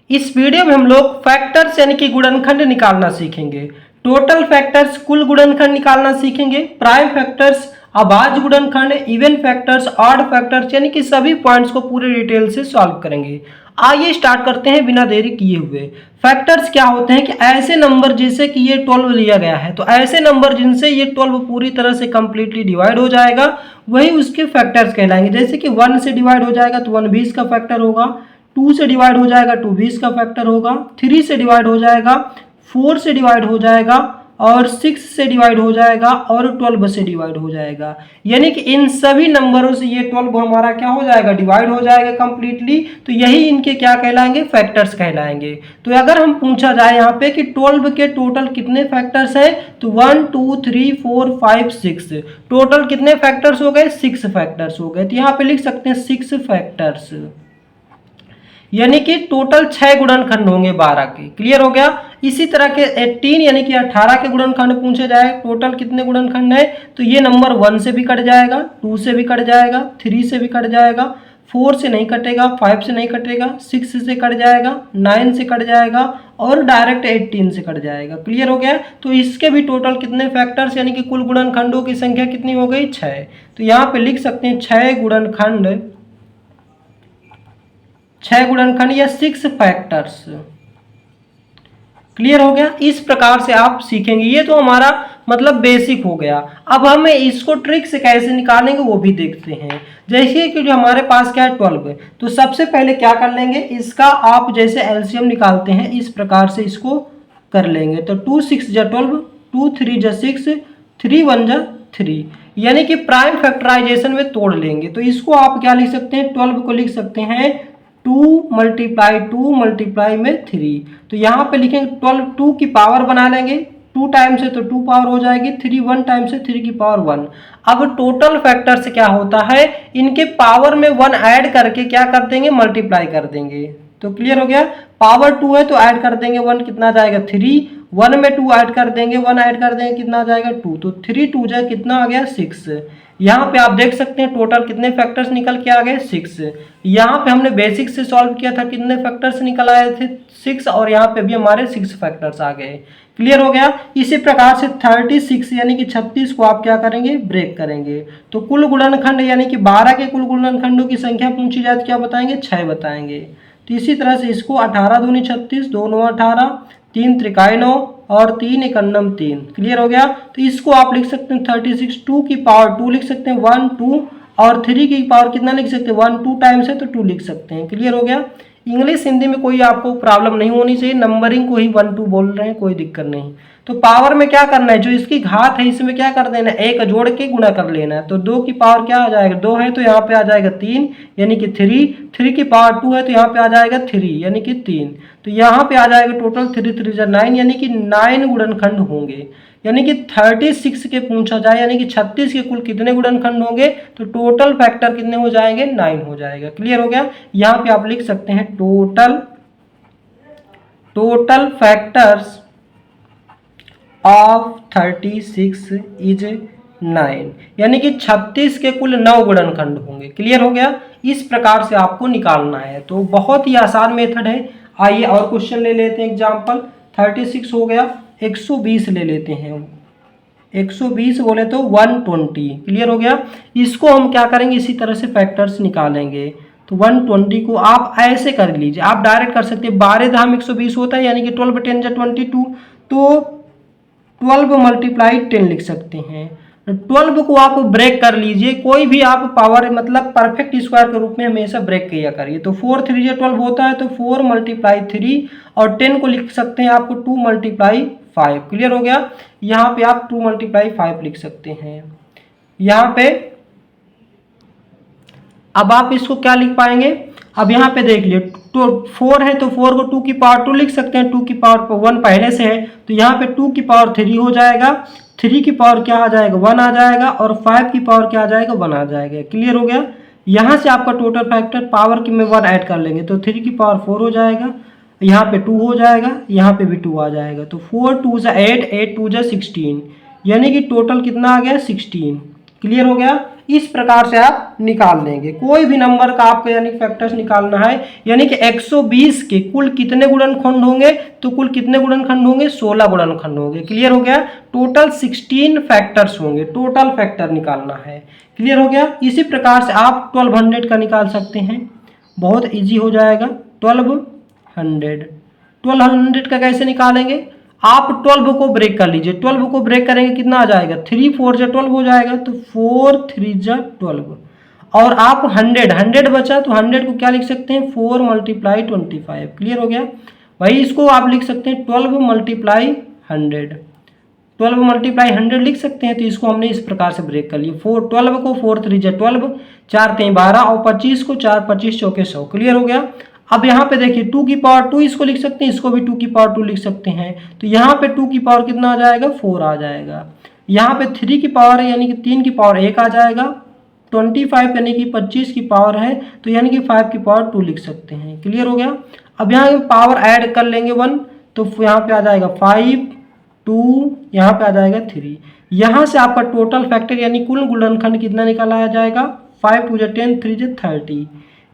इस वीडियो में हम लोग फैक्टर्स यानी कि गुणनखंड निकालना सीखेंगे। टोटल फैक्टर्स कुल गुणनखंड निकालना सीखेंगे। प्राइम फैक्टर्स, अभाज्य गुणनखंड, इवन फैक्टर्स, ऑड फैक्टर्स यानी कि सभी पॉइंट्स को पूरे डिटेल से सॉल्व करेंगे। आइए स्टार्ट करते हैं बिना देरी किए हुए। फैक्टर्स क्या होते हैं कि ऐसे नंबर जैसे कि ये 12 लिया गया है, तो ऐसे नंबर जिनसे ये 12 पूरी तरह से कंप्लीटली डिवाइड हो जाएगा वही उसके फैक्टर्स कहलाएंगे। जैसे कि 1 से डिवाइड हो जाएगा तो 1 भी इसका फैक्टर होगा, 2 से डिवाइड हो जाएगा 2 भी इसका फैक्टर होगा, 3 से डिवाइड हो जाएगा, 4 से डिवाइड हो जाएगा और 6 से डिवाइड हो जाएगा और 12 से डिवाइड हो जाएगा। यानी कि इन सभी नंबरों से ये 12 हमारा क्या हो जाएगा, डिवाइड हो जाएगा कंप्लीटली। तो यही इनके क्या कहलाएंगे, फैक्टर्स कहलाएंगे। तो अगर हम पूछा जाए यहाँ पे कि 12 के टोटल कितने फैक्टर्स हैं, तो 1 2 3 4 5 6 टोटल कितने फैक्टर्स हो गए, 6 फैक्टर्स हो गए। तो यहाँ पे लिख सकते हैं 6 फैक्टर्स, यानी कि टोटल 6 गुणनखंड होंगे 12 के। क्लियर हो गया। इसी तरह के 18 यानी कि 18 के गुणनखंड पूछे जाए, टोटल कितने गुणनखंड है, तो ये नंबर 1 से भी कट जाएगा, 2 से भी कट जाएगा, 3 से भी कट जाएगा, 4 से नहीं कटेगा, 5 से नहीं कटेगा, 6 से कट जाएगा, 9 से कट जाएगा और डायरेक्ट 18 से कट जाएगा। क्लियर हो गया। तो इसके भी टोटल कितने फैक्टर्स यानी कि कुल गुणनखंडों की संख्या कितनी हो गई, 6। तो यहाँ पे लिख सकते हैं 6 गुणनखंड, 6 गुणनखंड या 6 फैक्टर्स। क्लियर हो गया। इस प्रकार से आप सीखेंगे। ये तो हमारा मतलब बेसिक हो गया। अब हमें इसको ट्रिक से कैसे निकालेंगे वो भी देखते हैं। जैसे कि जो हमारे पास क्या है 12, तो सबसे पहले क्या कर लेंगे, इसका आप जैसे एलसीएम निकालते हैं इस प्रकार से इसको कर लेंगे। तो 2 6 जा 12, 2 3 जा 6, 3 1 जा 3, यानी कि प्राइम फैक्टराइजेशन में तोड़ लेंगे। तो इसको आप क्या लिख सकते हैं, 12 को लिख सकते हैं 2 मल्टीप्लाई 2 मल्टीप्लाई में 3। तो यहाँ पे लिखेंगे 12, 2 की पावर बना लेंगे, 2 टाइम्स है तो 2 पावर हो जाएगी, 3 1 टाइम्स है 3 की पावर 1। अब टोटल फैक्टर से क्या होता है, इनके पावर में 1 ऐड करके क्या कर देंगे, मल्टीप्लाई कर देंगे। तो क्लियर हो गया। पावर 2 है तो ऐड कर देंगे 1, कितना जाएगा 3, 1 में 2 ऐड कर देंगे, 1 ऐड कर देंगे कितना जाएगा 2, तो 3 2 जाए कितना आ गया 6। यहाँ पे आप देख सकते हैं टोटल कितने फैक्टर्स निकल के आ गए 6। यहाँ पे हमने बेसिक से सॉल्व किया था, कितने फैक्टर्स निकल आए थे 6, और यहाँ पे भी हमारे 6 फैक्टर्स आ गए। क्लियर हो गया। इसी प्रकार से 36 यानी कि 36 को आप क्या करेंगे, ब्रेक करेंगे। तो कुल गुणनखंड यानी कि 12 के कुल गुणनखंडों की संख्या पूछी जाए तो क्या बताएंगे, 6 बताएंगे। तो इसी तरह से इसको 18 दूनी 36, 2 9 18, 3 त्रिकाई 9 और 3 एक अन्नम 3। क्लियर हो गया। तो इसको आप लिख सकते हैं 36, 2 की पावर 2 लिख सकते हैं 1 2, और 3 की पावर कितना लिख सकते हैं 1, 2 टाइम्स है तो 2 लिख सकते हैं। क्लियर हो गया। इंग्लिश हिंदी में कोई आपको प्रॉब्लम नहीं होनी चाहिए, नंबरिंग को ही 1 2 बोल रहे हैं, कोई दिक्कत नहीं। तो पावर में क्या करना है, जो इसकी घात है इसमें क्या कर देना है, एक जोड़ के गुणा कर लेना है। तो 2 की पावर क्या आ जाएगा, 2 है तो यहाँ पे आ जाएगा 3 यानी कि 3, 3 की पावर 2 है तो यहाँ पे आ जाएगा 3 यानी कि 3। तो यहाँ पे आ जाएगा टोटल 3 3 जा 9 यानी कि 9 गुणनखंड होंगे। यानी कि 36 के पूछा जाए यानी कि 36 के कुल कितने गुणनखंड होंगे, तो टोटल फैक्टर कितने हो जाएंगे, 9 हो जाएगा। क्लियर हो गया। यहाँ पे आप लिख सकते हैं टोटल फैक्टर्स ऑफ 36 इज 9, यानी कि 36 के कुल 9 गुणनखंड होंगे। क्लियर हो गया। इस प्रकार से आपको निकालना है। तो बहुत ही आसान मेथड है। आइए और क्वेश्चन ले लेते हैं। एग्जाम्पल 36 हो गया, 120 ले लेते हैं। 120 बोले तो 120। क्लियर हो गया। इसको हम क्या करेंगे, इसी तरह से फैक्टर्स निकालेंगे। तो 120 को आप ऐसे कर लीजिए, आप डायरेक्ट कर सकते हैं, 12 धाम 120 होता है यानी कि 12 10 जा 22, तो 12 मल्टीप्लाई 10 लिख सकते हैं। 12 को आप ब्रेक कर लीजिए, कोई भी आप पावर मतलब परफेक्ट स्क्वायर के रूप में हमेशा ब्रेक किया करिए। तो 4 3 जा 12 होता है तो 4 मल्टीप्लाई 3, और 10 को लिख सकते हैं आपको 2 मल्टीप्लाई 5। क्लियर हो गया। यहाँ पे आप 2 मल्टीप्लाई 5 लिख सकते हैं। यहाँ पे अब आप इसको क्या लिख पाएंगे, अब यहाँ पे देख लिए तो 4 है तो 4 को 2 की पावर 2 लिख सकते हैं, 2 की पावर 1 पहले से है तो यहाँ पे 2 की पावर 3 हो जाएगा, 3 की पावर क्या आ जाएगा 1 आ जाएगा, और 5 की पावर क्या आ जाएगा 1 आ जाएगा। क्लियर हो गया। यहाँ से आपका टोटल फैक्टर पावर की में 1 ऐड कर लेंगे तो 3 की पावर 4 हो जाएगा, यहाँ पे 2 हो जाएगा, यहाँ पे भी 2 आ जाएगा। तो 4 2 जा 8, 8 2 जा 16, यानी कि टोटल कितना आ गया 16। क्लियर हो गया। इस प्रकार से आप निकाल लेंगे। कोई भी नंबर का आपको यानी फैक्टर्स निकालना है, यानी कि 120 के कुल कितने गुणनखंड होंगे, तो कुल कितने गुणनखंड होंगे, 16 गुणनखंड होंगे। क्लियर हो गया। टोटल 16 फैक्टर्स होंगे, टोटल फैक्टर निकालना है। क्लियर हो गया। इसी प्रकार से आप 1200 का निकाल सकते हैं, बहुत इजी हो जाएगा। 1200 का कैसे निकालेंगे, आप 12 को ब्रेक कर लीजिए। 12 को ब्रेक करेंगे कितना आ जाएगा, 3 4 जा 12 हो जाएगा, तो 4 3 जा 12। और आप 100 बचा तो 100 को क्या लिख सकते हैं, 4 × 25। क्लियर हो गया भाई। इसको आप लिख सकते हैं 12 × 100, 12 × 100 लिख सकते हैं। तो इसको हमने इस प्रकार से ब्रेक कर लिया। 12 को 4 3 जा 12, 4 3 12 और 25 को 4 25 चौके 100। क्लियर हो गया। अब यहाँ पे देखिए 2 की पावर 2 इसको लिख सकते हैं, इसको भी 2 की पावर 2 लिख सकते हैं। तो यहाँ पे 2 की पावर कितना आ जाएगा, 4 आ जाएगा। यहाँ पे 3 की पावर है यानी कि 3 की पावर 1 आ जाएगा। 25 यानी कि 25 की पावर है, तो यानी कि 5 की पावर 2 लिख सकते हैं। क्लियर हो गया। अब यहाँ पावर ऐड कर लेंगे 1, तो यहाँ पे आ जाएगा 5 2, यहाँ पे आ जाएगा 3। यहाँ से आपका टोटल फैक्टर यानी कुल गुणनखंड कितना निकाला जाएगा, 5 2 10 3 30,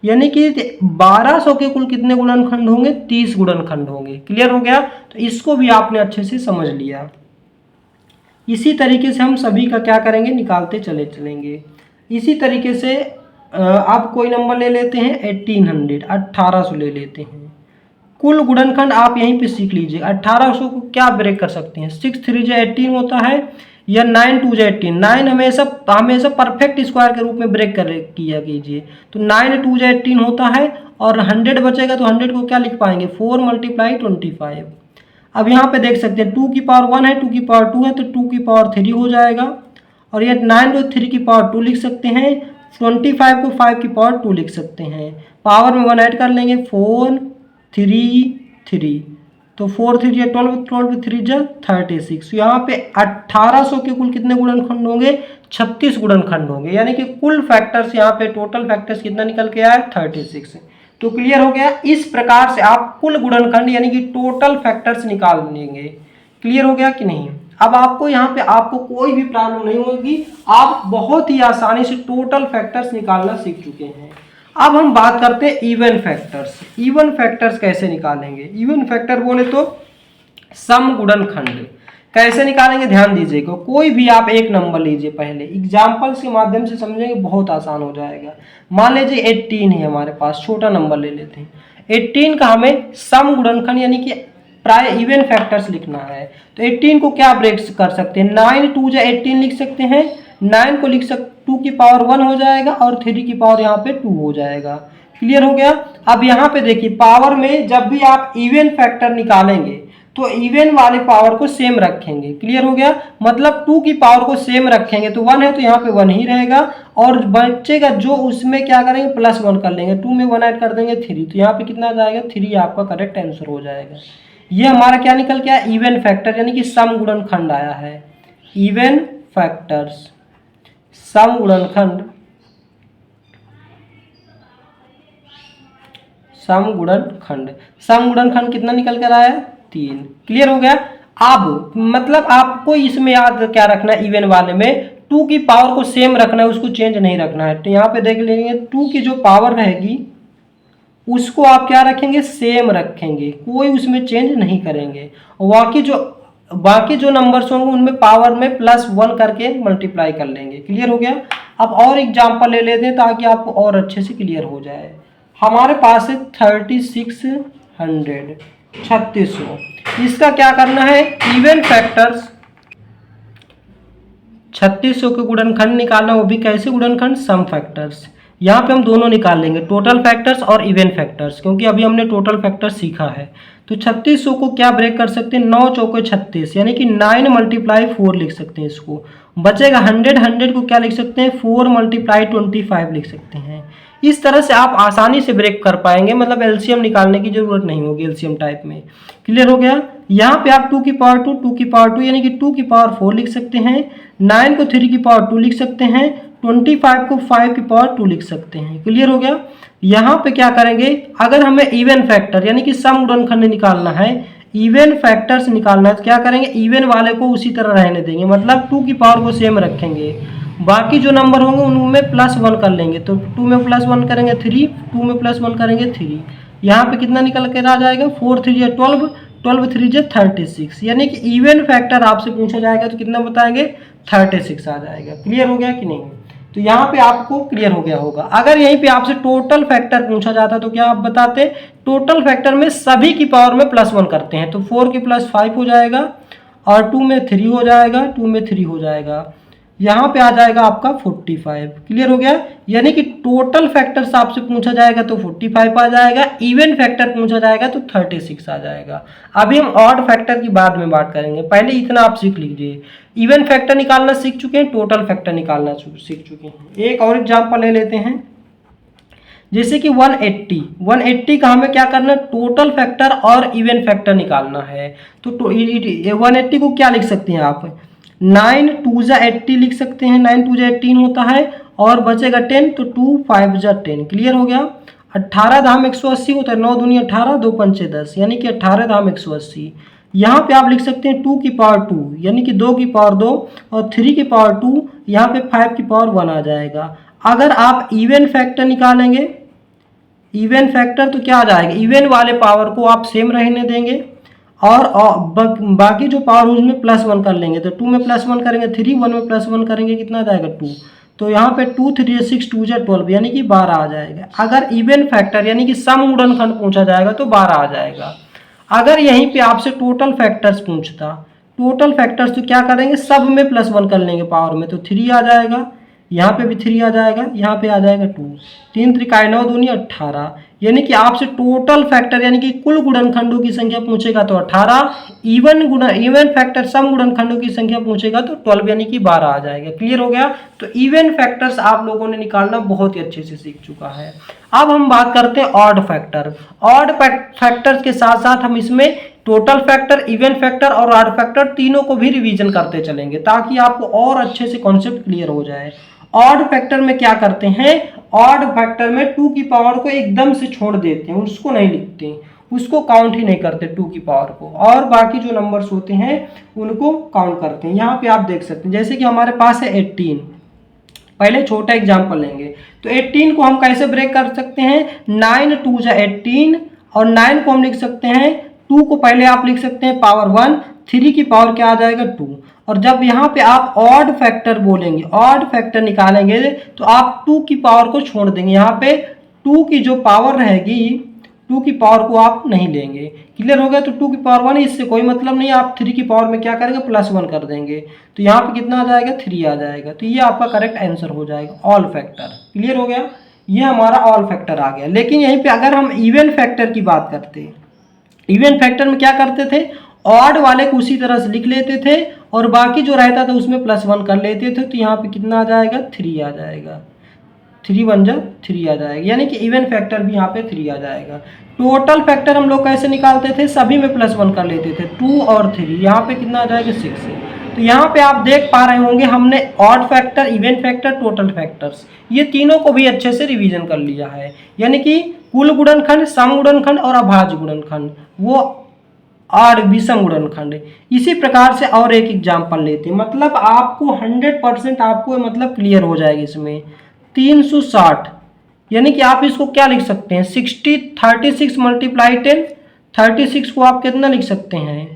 यानी कि 1200 के कुल कितने गुणनखंड होंगे, 30 गुणनखंड होंगे। क्लियर हो गया। तो इसको भी आपने अच्छे से समझ लिया। इसी तरीके से हम सभी का क्या करेंगे, निकालते चले चलेंगे। इसी तरीके से आप कोई नंबर ले लेते हैं 1800 ले लेते हैं। कुल गुणनखंड आप यहीं पे सीख लीजिए। 1800 को क्या ब्रेक कर सकते हैं, 6 3 जा 18 होता है, या 9 2 जा 18। 9 हमेशा परफेक्ट स्क्वायर के रूप में ब्रेक किया कीजिए। तो 9 2 जा 18 होता है, और 100 बचेगा तो 100 को क्या लिख पाएंगे, 4 × 25। अब यहाँ पे देख सकते हैं 2 की पावर 1 है, 2 की पावर 2 है, तो 2 की पावर 3 हो जाएगा। और ये 9 को 3 की पावर 2 लिख सकते हैं, 25 को 5 की पावर 2 लिख सकते हैं। पावर में 1 ऐड कर लेंगे, 4 3 3, तो 4 3 या 12, 12 3 जा 36। यहाँ पे 1800 के कुल कितने गुणनखंड होंगे, 36 गुणनखंड होंगे। यानी कि कुल फैक्टर्स यहाँ पे टोटल फैक्टर्स कितना निकल के आया, 36। तो क्लियर हो गया। इस प्रकार से आप कुल गुणनखंड यानी कि टोटल फैक्टर्स निकाल लेंगे। क्लियर हो गया कि नहीं। अब आपको यहाँ पे आपको कोई भी प्रॉब्लम नहीं होगी, आप बहुत ही आसानी से टोटल फैक्टर्स निकालना सीख चुके हैं। अब हम बात करते हैं इवन फैक्टर्स। इवन फैक्टर्स कैसे निकालेंगे, इवन फैक्टर बोले तो सम गुणनखंड कैसे निकालेंगे, ध्यान दीजिएगा। कोई भी आप एक नंबर लीजिए, पहले एग्जाम्पल्स के माध्यम से समझेंगे, बहुत आसान हो जाएगा। मान लीजिए 18 है हमारे पास, छोटा नंबर ले लेते हैं। 18 का हमें सम गुणनखंड यानी कि प्राय इवन फैक्टर्स लिखना है। तो 18 को क्या ब्रेक कर सकते हैं, 9 2 जा 18 लिख सकते हैं। 9 को लिख सकते 2 की पावर 1 हो जाएगा, और 3 की पावर यहाँ पे 2 हो जाएगा। क्लियर हो गया। अब यहाँ पे देखिए पावर में जब भी आप इवन फैक्टर निकालेंगे तो इवन वाले पावर को सेम रखेंगे। क्लियर हो गया। मतलब 2 की पावर को सेम रखेंगे, तो 1 है तो यहाँ पे 1 ही रहेगा, और बचेगा जो उसमें क्या करेंगे, +1 कर लेंगे। 2 में 1 ऐड कर देंगे 3, तो यहाँ पे कितना आ जाएगा, 3 आपका करेक्ट आंसर हो जाएगा। ये हमारा क्या निकल के आया, इवन फैक्टर यानी कि सम गुणनखंड आया है। इवन फैक्टर्स सम गुणनखंड, सम गुणनखंड कितना निकल कर आया, 3। क्लियर हो गया। अब मतलब आपको इसमें याद क्या रखना है, इवन वाले में 2 की पावर को सेम रखना है, उसको चेंज नहीं रखना है। तो यहाँ पे देख लेंगे 2 की जो पावर रहेगी उसको आप क्या रखेंगे, सेम रखेंगे, कोई उसमें चेंज नहीं करेंगे। बाकी जो नंबर्स होंगे उनमें पावर में +1 करके मल्टीप्लाई कर लेंगे। क्लियर हो गया। अब और एग्जाम्पल ले लेते हैं ताकि आपको और अच्छे से क्लियर हो जाए। हमारे पास है 3600, इसका क्या करना है, इवन फैक्टर्स 3600 के गुणनखंड निकालना, वो भी कैसे गुणनखंड, सम फैक्टर्स। यहाँ पे हम दोनों निकाल लेंगे, टोटल फैक्टर्स और इवन फैक्टर्स, क्योंकि अभी हमने टोटल फैक्टर्स सीखा है। तो 3600 को क्या ब्रेक कर सकते हैं, 9 चौके 36 यानी कि 9 × 4 लिख सकते हैं। इसको बचेगा 100 को क्या लिख सकते हैं, 4 × 25 लिख सकते हैं। इस तरह से आप आसानी से ब्रेक कर पाएंगे, मतलब एलसीएम निकालने की जरूरत नहीं होगी एलसीएम टाइप में। क्लियर हो गया। यहाँ पे आप 2 की पावर 2, 2 की पावर 2 यानी कि 2 की पावर 4 लिख सकते हैं। 9 को 3 की पावर 2 लिख सकते हैं। 25 को 5 की पावर 2 लिख सकते हैं। क्लियर हो गया। यहाँ पे क्या करेंगे, अगर हमें इवन फैक्टर यानी कि सम गुणनखंड निकालना है, इवन फैक्टर्स निकालना है, तो क्या करेंगे, इवन वाले को उसी तरह रहने देंगे, मतलब 2 की पावर को सेम रखेंगे। बाकी जो नंबर होंगे उनमें प्लस वन कर लेंगे। तो 2 में प्लस वन करेंगे 3, 2 में प्लस वन करेंगे 3। यहाँ पे कितना निकल कर आ जाएगा, 4 3 या 12, 12 3 या 36। यानी कि इवन फैक्टर आपसे पूछा जाएगा तो कितना बताएंगे, 36 आ जाएगा। क्लियर हो गया कि नहीं? तो यहाँ पे आपको क्लियर हो गया होगा। अगर यहीं पे आपसे टोटल फैक्टर पूछा जाता तो क्या आप बताते, टोटल फैक्टर में सभी की पावर में प्लस वन करते हैं। तो 4 की प्लस 5 हो जाएगा और 2 में 3 हो जाएगा, 2 में 3 हो जाएगा, यहाँ पे आ जाएगा आपका 45। क्लियर हो गया? यानी कि टोटल फैक्टर्स आपसे पूछा जाएगा तो 45 आ जाएगा, इवन फैक्टर पूछा जाएगा तो 36 आ जाएगा। अभी हम ऑड फैक्टर की बाद में बात करेंगे, पहले इतना आप सीख लीजिए। इवन फैक्टर निकालना सीख चुके हैं, टोटल फैक्टर निकालना सीख चुके हैं। एक और एग्जाम्पल ले लेते हैं, जैसे कि 180 का हमें क्या करना है, टोटल फैक्टर और इवन फैक्टर निकालना है। तो 180 को क्या लिख सकते हैं आप, 9 2 जा 80 लिख सकते हैं, 9 2 जा 18 होता है और बचेगा 10, तो 2 5 जा 10। क्लियर हो गया? 18 धाम 180 होता है, 9 दूनी 18, 2 पंचे 10, यानी कि 18 धाम 180। यहाँ पे आप लिख सकते हैं 2 की पावर 2, यानी कि 2 की पावर 2 और 3 की पावर 2, यहाँ पे 5 की पावर 1 आ जाएगा। अगर आप इवन फैक्टर निकालेंगे, इवन फैक्टर तो क्या आ जाएगा, इवन वाले पावर को आप सेम रहने देंगे और बाकी जो पावर उसमें प्लस वन कर लेंगे। तो 2 में प्लस वन करेंगे 3, 1 में प्लस वन करेंगे कितना आ जाएगा 2। तो यहाँ पे 2 3 6 2 जा 12, यानी कि 12 आ जाएगा। अगर इवन फैक्टर यानी कि सम गुणनखंड पूछा जाएगा तो 12 आ जाएगा। अगर यहीं पे आपसे टोटल फैक्टर्स पूछता, टोटल फैक्टर्स तो क्या करेंगे, सब में प्लस वन कर लेंगे पावर में, तो 3 आ जाएगा, यहाँ पे भी 3 आ जाएगा, यहाँ पे आ जाएगा 2, 3 त्रिकाय 9 दूनी 18। यानी कि आपसे टोटल फैक्टर यानी कि कुल गुणनखंडों की संख्या पूछेगा तो 18, इवन फैक्टर सम गुणनखंडों की संख्या पूछेगा तो 12 यानी कि 12 आ जाएगा। क्लियर हो गया? तो इवन फैक्टर्स आप लोगों ने निकालना बहुत ही अच्छे से सीख चुका है। अब हम बात करते हैं ऑड फैक्टर। ऑड फैक्टर्स के साथ साथ हम इसमें टोटल फैक्टर, इवन फैक्टर और ऑड फैक्टर तीनों को भी रिवीजन करते चलेंगे ताकि आपको और अच्छे से कॉन्सेप्ट क्लियर हो जाए। ऑड फैक्टर में क्या करते हैं, ऑड फैक्टर में 2 की पावर को एकदम से छोड़ देते हैं, उसको नहीं लिखते, उसको काउंट ही नहीं करते 2 की पावर को, और बाकी जो नंबर्स होते हैं उनको काउंट करते हैं। यहाँ पे आप देख सकते हैं जैसे कि हमारे पास है 18। पहले छोटा एग्जाम्पल लेंगे तो 18 को हम कैसे ब्रेक कर सकते हैं, 9 2 जा 18 और 9 को हम लिख सकते हैं, 2 को पहले आप लिख सकते हैं पावर 1, 3 की पावर क्या आ जाएगा 2। और जब यहाँ पे आप ऑड फैक्टर बोलेंगे, ऑड फैक्टर निकालेंगे तो आप 2 की पावर को छोड़ देंगे, यहाँ पे 2 की जो पावर रहेगी 2 की पावर को आप नहीं लेंगे। क्लियर हो गया? तो 2 की पावर 1 इससे कोई मतलब नहीं, आप 3 की पावर में क्या करेंगे, प्लस 1 कर देंगे, तो यहाँ पे कितना आ जाएगा 3 आ जाएगा। तो ये आपका करेक्ट आंसर हो जाएगा, ऑल फैक्टर। क्लियर हो गया? ये हमारा ऑल फैक्टर आ गया। लेकिन यहीं पे अगर हम इवन फैक्टर की बात करते हैं, इवन फैक्टर में क्या करते थे, ऑड वाले को उसी तरह से लिख लेते थे और बाकी जो रहता था उसमें प्लस 1 कर लेते थे, तो यहाँ पे कितना आ जाएगा 3 आ जाएगा, 3 1 जा 3 आ जाएगा, यानी कि इवन फैक्टर भी यहाँ पे 3 आ जाएगा। टोटल फैक्टर हम लोग कैसे निकालते थे, सभी में प्लस 1 कर लेते थे, 2 और 3, यहाँ पे कितना आ जाएगा 6। तो यहाँ पे आप देख पा रहे होंगे हमने odd factor, even factor, total factors ये तीनों को भी अच्छे से रिवीजन कर लिया है। यानी कि कुल गुणनखंड, सम गुणनखंड और अभाज्य गुणनखंड, वो और विषम गुणनखंड। इसी प्रकार से और एक एग्जाम्पल लेते हैं, मतलब आपको 100% आपको मतलब क्लियर हो जाएगी इसमें। 360 यानी कि आप इसको क्या लिख सकते हैं, 36 मल्टीप्लाई 10, 36 को आप कितना लिख सकते हैं,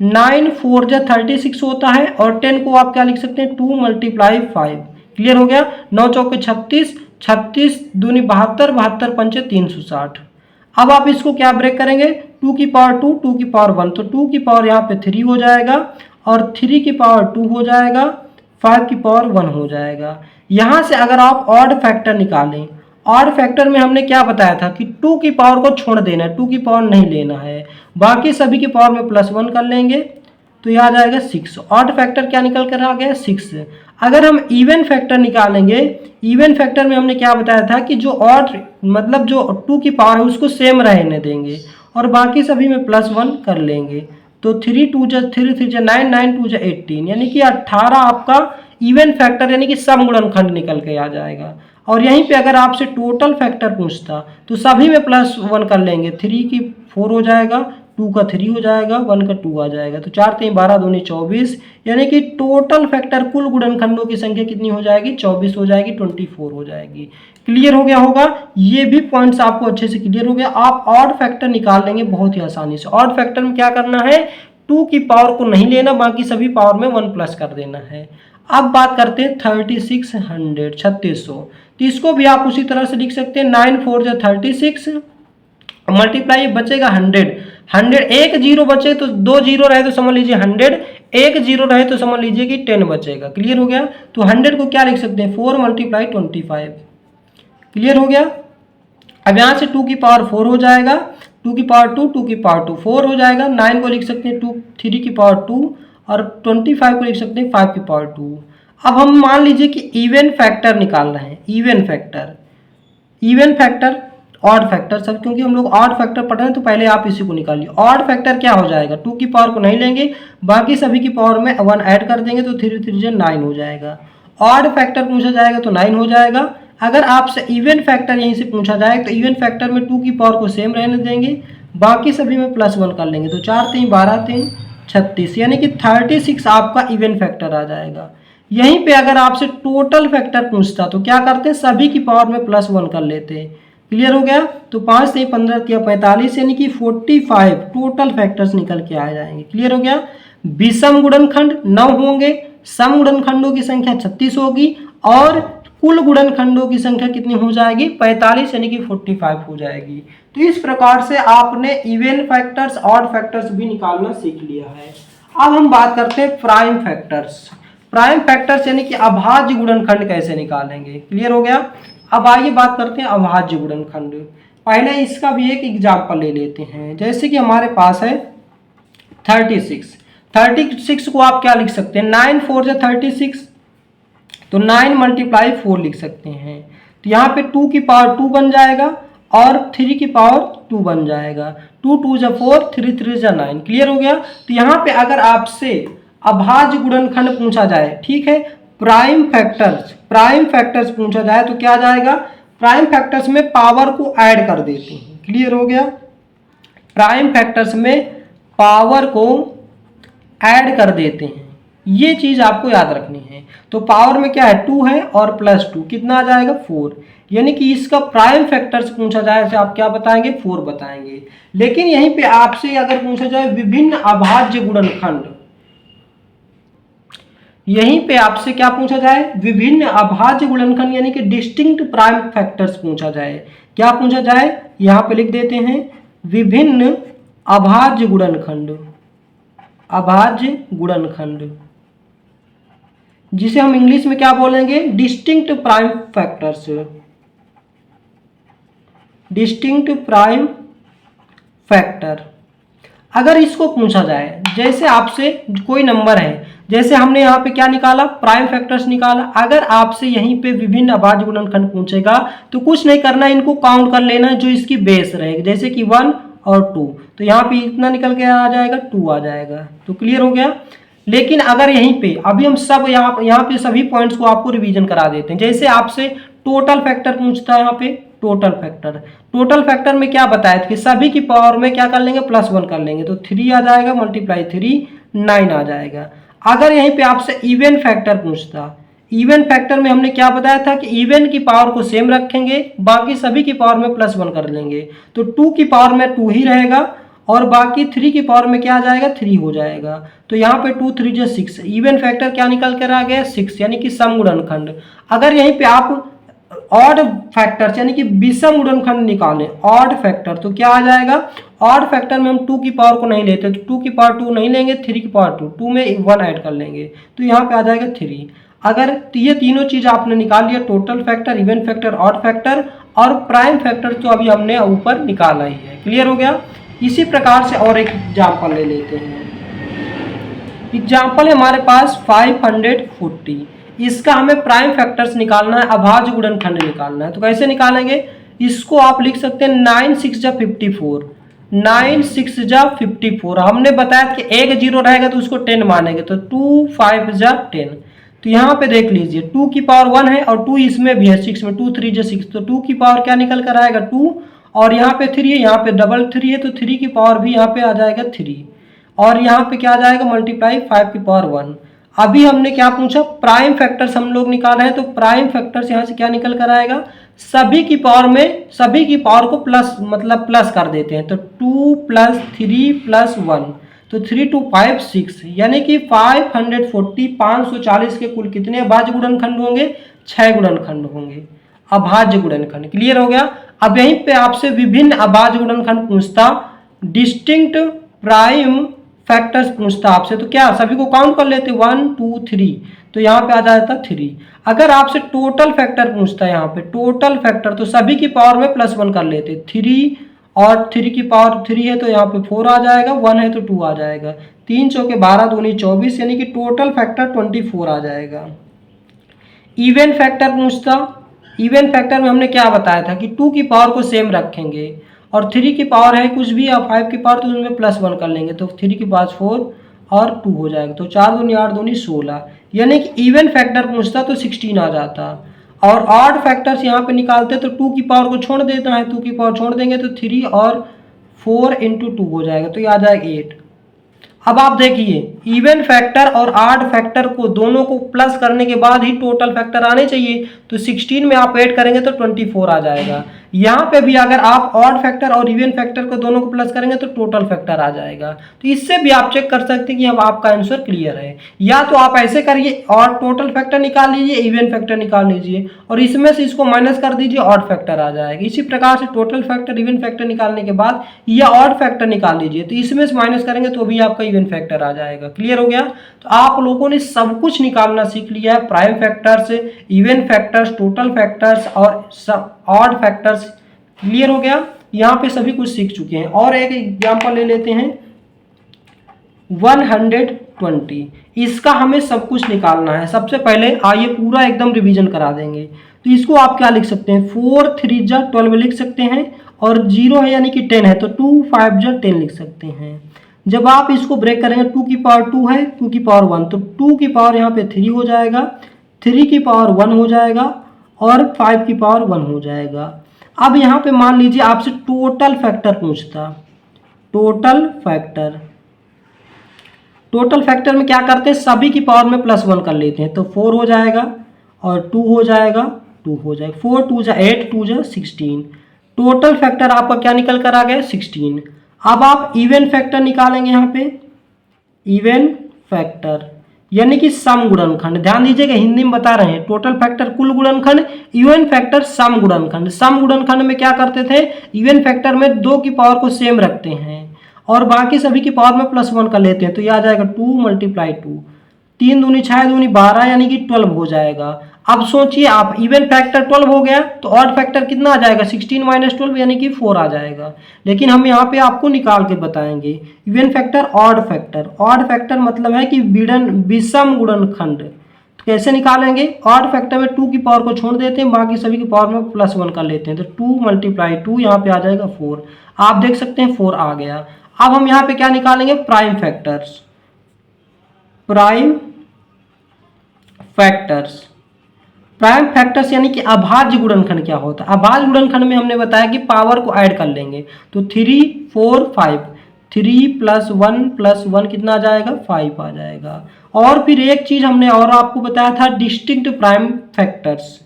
9 4 जा 36 होता है और 10 को आप क्या लिख सकते हैं, 2 मल्टीप्लाई 5। क्लियर हो गया? 9 चौके 36, 36 दूनी 72, 72 पंचे 360। अब आप इसको क्या ब्रेक करेंगे, 2 की पावर 2, 2 की पावर 1, तो 2 की पावर यहाँ पे 3 हो जाएगा और 3 की पावर 2 हो जाएगा, 5 की पावर 1 हो जाएगा। यहाँ से अगर आप ऑड फैक्टर निकालें, ऑड फैक्टर में हमने क्या बताया था कि 2 की पावर को छोड़ देना है, 2 की पावर नहीं लेना है, बाकी सभी की पावर में प्लस 1 कर लेंगे, तो यह आ जाएगा 6। ऑड फैक्टर क्या निकल कर आ गया 6। अगर हम इवन फैक्टर निकालेंगे, इवन फैक्टर में हमने क्या बताया था कि जो ऑड मतलब जो 2 की पावर है उसको सेम रहने देंगे और बाकी सभी में प्लस 1 कर लेंगे, तो 3 2 जा 3 3 जा 9, 9 2 जा 18, यानी कि 18 आपका इवन फैक्टर यानी कि सम गुणनखंड निकल के आ जाएगा। और यहीं पे अगर आपसे टोटल फैक्टर पूछता तो सभी में प्लस 1 कर लेंगे, 3 की 4 हो जाएगा, 2 का 3 हो जाएगा, 1 का 2 आ जाएगा। तो 4 3 12 दूनी 24, यानी कि टोटल फैक्टर कुल गुणनखंडों की संख्या कितनी हो जाएगी, 24 हो जाएगी, 24 हो जाएगी। क्लियर हो गया होगा, ये भी पॉइंट्स आपको अच्छे से क्लियर हो गया। आप ऑड फैक्टर निकाल लेंगे बहुत ही आसानी से। ऑड फैक्टर में क्या करना है, 2 की पावर को नहीं लेना, बाकी सभी पावर में 1 प्लस कर देना है। अब बात करते हैं 3600 तो इसको भी आप उसी तरह से लिख सकते हैं, 9 4 जा 36 मल्टीप्लाई बचेगा 100 एक जीरो बचे तो 2 जीरो रहे तो समझ लीजिए 100, एक जीरो रहे तो समझ लीजिए कि 10 बचेगा। क्लियर हो गया, तो 100 को क्या लिख सकते हैं, 4 मल्टीप्लाई 25। क्लियर हो गया। अब यहाँ से 2 की पावर 4 हो जाएगा, 2 की पावर 2, 2 की पावर 2 4 हो जाएगा। 9 को लिख सकते हैं 2 3 की पावर 2 और 25 को लिख सकते हैं 5 की पावर 2। अब हम मान लीजिए कि इवन फैक्टर निकाल रहे हैं, इवन फैक्टर ऑड फैक्टर सब, क्योंकि हम लोग ऑड फैक्टर पढ़ रहे हैं तो पहले आप इसी को निकालिए। ऑड फैक्टर क्या हो जाएगा, 2 की पावर को नहीं लेंगे, बाकी सभी की पावर में 1 ऐड कर देंगे तो 3 3 9 हो जाएगा। ऑड फैक्टर पूछा जाएगा तो 9 हो जाएगा। अगर आपसे इवन फैक्टर यहीं से पूछा जाए तो इवन फैक्टर में 2 की पावर को सेम रहने देंगे, बाकी सभी में +1 कर लेंगे। तो 4 3 12 3 36, यानी कि 36 आपका इवन फैक्टर आ जाएगा। यहीं पे अगर आपसे टोटल फैक्टर पूछता तो क्या करते, सभी की पावर में +1 कर लेते। क्लियर हो गया, तो 5 से 15 या 45, यानी कि 45 टोटल फैक्टर्स निकल के आ जाएंगे। क्लियर हो गया। विषम गुणनखंड 9 होंगे, सम गुणनखंडों की संख्या 36 होगी और कुल गुणनखंडों की संख्या कितनी हो जाएगी, 45, यानी कि 45 हो जाएगी। तो इस प्रकार से आपने इवन फैक्टर्स ऑड फैक्टर्स भी निकालना सीख लिया है। अब हम बात करते हैं प्राइम फैक्टर्स यानी कि अभाज्य गुणनखंड कैसे निकालेंगे। क्लियर हो गया। अब आइए बात करते हैं अभाज्य गुणनखंड। पहले इसका भी एक एग्जाम्पल ले लेते हैं। जैसे कि हमारे पास है 36 को आप क्या लिख सकते हैं, 9 4 जा 36, तो 9 मल्टीप्लाई 4 लिख सकते हैं। तो यहाँ पे 2 की पावर 2 बन जाएगा और 3 की पावर 2 बन जाएगा। 2 2 जा 4, 3 3 जा 9। क्लियर हो गया। तो यहाँ पे अगर आपसे अभाज्य गुणनखंड पूछा जाए, ठीक है, प्राइम फैक्टर्स पूछा जाए तो क्या जाएगा, प्राइम फैक्टर्स में पावर को ऐड कर देते हैं। क्लियर हो गया। प्राइम फैक्टर्स में पावर को ऐड कर देते हैं, ये चीज आपको याद रखनी है। तो पावर में क्या है, 2 है और +2 कितना आ जाएगा, 4। यानी कि इसका प्राइम फैक्टर्स पूछा जाए तो आप क्या बताएंगे, 4 बताएंगे। लेकिन यहीं पे आपसे अगर पूछा जाए विभिन्न अभाज्य गुणनखंड, यहीं पे आपसे क्या पूछा जाए, विभिन्न अभाज्य गुणनखंड यानी कि डिस्टिंक्ट प्राइम फैक्टर्स पूछा जाए। क्या पूछा जाए, यहां पे लिख देते हैं विभिन्न अभाज्य गुणनखंड, जिसे हम इंग्लिश में क्या बोलेंगे, डिस्टिंक्ट प्राइम फैक्टर। अगर इसको पूछा जाए, जैसे आपसे कोई नंबर है, जैसे हमने यहाँ पे क्या निकाला, प्राइम फैक्टर्स निकाला। अगर आपसे यहीं पे विभिन्न अभाज्य गुणनखंड पूछेगा तो कुछ नहीं करना, इनको काउंट कर लेना जो इसकी बेस रहेगी, जैसे कि 1 और 2, तो यहाँ पे इतना निकल के आ जाएगा, 2 आ जाएगा। तो क्लियर हो गया। लेकिन अगर यहीं पे अभी हम सब यहाँ पे सभी पॉइंट्स को आपको रिवीजन करा देते हैं। जैसे आपसे टोटल फैक्टर पूछता है, यहाँ पे टोटल फैक्टर में क्या बताया था कि सभी की पावर में क्या कर लेंगे, +1 कर लेंगे। तो 3 आ जाएगा, मल्टीप्लाई 3 9 आ जाएगा। अगर यहीं पे आपसे इवन फैक्टर पूछता, इवन फैक्टर में हमने क्या बताया था कि इवन की पावर को सेम रखेंगे, बाकी सभी की पावर में +1 कर लेंगे। तो 2 की पावर में 2 ही रहेगा और बाकी 3 की पावर में क्या आ जाएगा, 3 हो जाएगा। तो यहाँ पे 2 3 जो 6, इवन फैक्टर क्या निकल कर आ गया, 6, यानी कि सम गुणनखंड। अगर यहीं पे आप ऑड फैक्टर्स यानी कि विषम गुणनखंड निकालें, ऑड फैक्टर, तो क्या आ जाएगा, ऑड फैक्टर में हम 2 की पावर को नहीं लेते, तो 2 की पावर 2 नहीं लेंगे, 3 की पावर 2 में 1 ऐड कर लेंगे, तो यहाँ पे आ जाएगा 3। अगर ये तीनों चीज आपने निकाल लिया, total factor, even factor, odd factor और प्राइम फैक्टर, तो अभी हमने ऊपर निकाला ही है। क्लियर हो गया। इसी प्रकार से और एक एग्जाम्पल ले लेते हैं। एग्जाम्पल है हमारे पास 540। इसका हमें प्राइम फैक्टर्स निकालना है, अभाज्य गुणनखंड निकालना है। तो कैसे निकालेंगे, इसको आप लिख सकते हैं 9 6 जा 54, 9 6 जा 54। हमने बताया कि एक जीरो रहेगा तो उसको 10 मानेंगे, तो 2 5 जा 10। तो यहाँ पे देख लीजिए 2 की पावर 1 है और 2 इसमें भी है, 6 में 2 3 जा 6, तो 2 की पावर क्या निकल कर आएगा, 2 और यहाँ पे 3 है, यहाँ पे डबल 3 है, तो 3 की पावर भी यहाँ पे आ जाएगा 3, और यहाँ पे क्या आ जाएगा मल्टीप्लाई 5 की पावर 1। अभी हमने क्या पूछा, प्राइम फैक्टर्स हम लोग निकाल रहे हैं, तो प्राइम फैक्टर्स यहाँ से क्या निकल कर आएगा, सभी की पावर में सभी की पावर को प्लस मतलब प्लस कर देते हैं, तो 2 + 3 + 1, तो 3 2 5 6, यानी कि 540 540 के कुल कितने अभाज्य गुणनखंड होंगे, 6 गुणनखंड होंगे, अभाज्य गुणनखंड। क्लियर हो गया। अब यहीं पे आपसे विभिन्न अभाज्य गुणनखंड पूछता, डिस्टिंक्ट प्राइम फैक्टर्स पूछता आपसे, तो क्या सभी को काउंट कर लेते 1 2 3, तो यहाँ पे आ जाता 3। अगर आपसे टोटल फैक्टर पूछता है यहाँ पे टोटल फैक्टर, तो सभी की पावर में +1 कर लेते, 3 और 3 की पावर 3 है तो यहाँ पे 4 आ जाएगा, 1 है तो 2 आ जाएगा, 3 चौके 12 दूनी 24, यानी कि टोटल फैक्टर 24 आ जाएगा। इवन फैक्टर पूछता, इवन फैक्टर में हमने क्या बताया था कि 2 की पावर को सेम रखेंगे और 3 की पावर है कुछ भी या 5 की पावर, तो उनमें +1 कर लेंगे, तो 3 की पावर 4 और 2 हो जाएगा, तो 4 दूनी 8 दूनी 16, यानी कि इवन फैक्टर पूछता तो 16 आ जाता। और ऑड फैक्टर्स यहाँ पे निकालते तो 2 की पावर को छोड़ देता है, 2 की पावर छोड़ देंगे तो 3 और 4 × 2 हो जाएगा, तो ये आ जाएगा 8। अब आप देखिए इवन फैक्टर और ऑड फैक्टर को दोनों को प्लस करने के बाद ही टोटल फैक्टर आने चाहिए, तो 16 में आप ऐड करेंगे तो 24 आ जाएगा। यहाँ पे भी अगर आप ऑड फैक्टर और इवन फैक्टर को दोनों को प्लस करेंगे तो टोटल फैक्टर आ जाएगा। तो इससे भी आप चेक कर सकते हैं कि अब आपका आंसर क्लियर है। या तो आप ऐसे करिए और टोटल फैक्टर निकाल लीजिए, इवन फैक्टर निकाल लीजिए और इसमें से इसको माइनस कर दीजिए, ऑड फैक्टर आ जाएगा। इसी प्रकार से टोटल फैक्टर इवन फैक्टर निकालने के बाद या ऑड फैक्टर निकाल लीजिए, तो इसमें से माइनस करेंगे तो भी आपका इवन फैक्टर आ जाएगा। क्लियर हो गया। तो आप लोगों ने सब कुछ निकालना सीख लिया है, prime factors, even factors, total factors और ऑड फैक्टर्स। क्लियर हो गया। यहाँ पे सभी कुछ सीख चुके हैं। और एक एग्जांपल ले लेते हैं 120, इसका हमें सब कुछ निकालना है। सबसे पहले आइए पूरा एकदम रिवीजन करा देंगे। तो इसको आप क्या लिख सकते हैं, 4 3 जा 12 लिख सकते हैं और 0 है यानी कि 10 है तो 2 5 जा 10 लिख सकते हैं। जब आप इसको ब्रेक करेंगे 2 की पावर 2 है, 2 की पावर 1, तो 2 की पावर यहाँ पे 3 हो जाएगा, 3 की पावर 1 हो जाएगा और 5 की पावर 1 हो जाएगा। अब यहाँ पे मान लीजिए आपसे टोटल फैक्टर पूछता, टोटल फैक्टर में क्या करते हैं, सभी की पावर में +1 कर लेते हैं, तो 4 हो जाएगा और 2 हो जाएगा, 2 हो जाएगा, 4 2 जा 8 2 जा 16। टोटल फैक्टर आपका क्या निकल कर आ गया 16। अब आप इवन फैक्टर निकालेंगे, यहाँ पे इवन फैक्टर यानी कि सम गुणनखंड। ध्यान दीजिएगा हिंदी में बता रहे हैं, टोटल फैक्टर कुल गुणनखंड, इवन फैक्टर सम गुणनखंड। सम गुणनखंड में क्या करते थे, इवन फैक्टर में 2 की पावर को सेम रखते हैं और बाकी सभी की पावर में +1 कर लेते हैं, तो यह आ जाएगा 2 × 2, 3 दूनी 6 दूनी 12 यानी कि 12 हो जाएगा। अब सोचिए आप, इवन फैक्टर 12 हो गया तो ऑड फैक्टर कितना आ जाएगा, 16 - 12 यानी कि 4 आ जाएगा। लेकिन हम यहाँ पे आपको निकाल के बताएंगे even factor odd factor. Odd factor मतलब है कि विषम गुणनखंड। तो कैसे निकालेंगे, ऑड फैक्टर में 2 की पावर को छोड़ देते हैं, बाकी सभी की पावर में +1 कर लेते हैं, तो 2 × 2 यहाँ पे आ जाएगा 4। आप देख सकते हैं 4 आ गया। अब हम यहाँ पे क्या निकालेंगे, प्राइम फैक्टर्स। प्राइम फैक्टर्स यानी कि अभाज्य गुणनखंड क्या होता है। अभाज्य गुणनखंड में हमने बताया कि पावर को ऐड कर लेंगे, तो 3 4 5, 3 + 1 + 1 कितना आ जाएगा, 5 आ जाएगा। और फिर एक चीज हमने और आपको बताया था, distinct prime factors.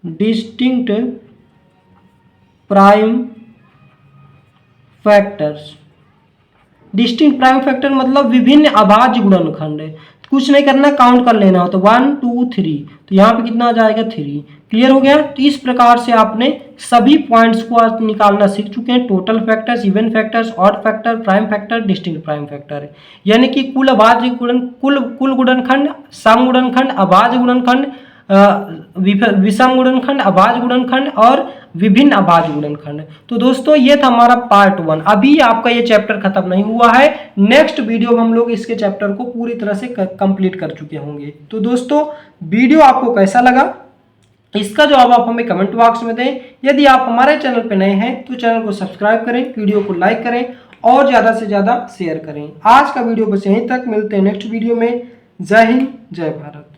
Distinct prime factor मतलब विभिन्न अभाज्य गुणनखंड। कुछ नहीं करना, काउंट कर लेना हो, तो 1 2 3, तो यहाँ पे कितना आ जाएगा 3। क्लियर हो गया। तो इस प्रकार से आपने सभी पॉइंट्स को आज निकालना सीख चुके हैं, total factors, even factors, odd factor, prime factor, distinct prime factor, यानी कि कुल अभाज्य कुल गुणनखंड, सम गुणनखंड, अभाज्य गुणनखंड, विषम गुणनखंड, अभाज्य गुणनखंड और विभिन्न अभाज्य गुणनखंड। तो दोस्तों ये था हमारा पार्ट 1। अभी आपका ये चैप्टर खत्म नहीं हुआ है, नेक्स्ट वीडियो में हम लोग इसके चैप्टर को पूरी तरह से कंप्लीट कर चुके होंगे। तो दोस्तों वीडियो आपको कैसा लगा, इसका जवाब आप हमें कमेंट बॉक्स में दें। यदि आप हमारे चैनल पर नए हैं तो चैनल को सब्सक्राइब करें, वीडियो को लाइक करें और ज़्यादा से ज़्यादा शेयर करें। आज का वीडियो बस यहीं तक, मिलते हैं नेक्स्ट वीडियो में। जय हिंद, जय भारत।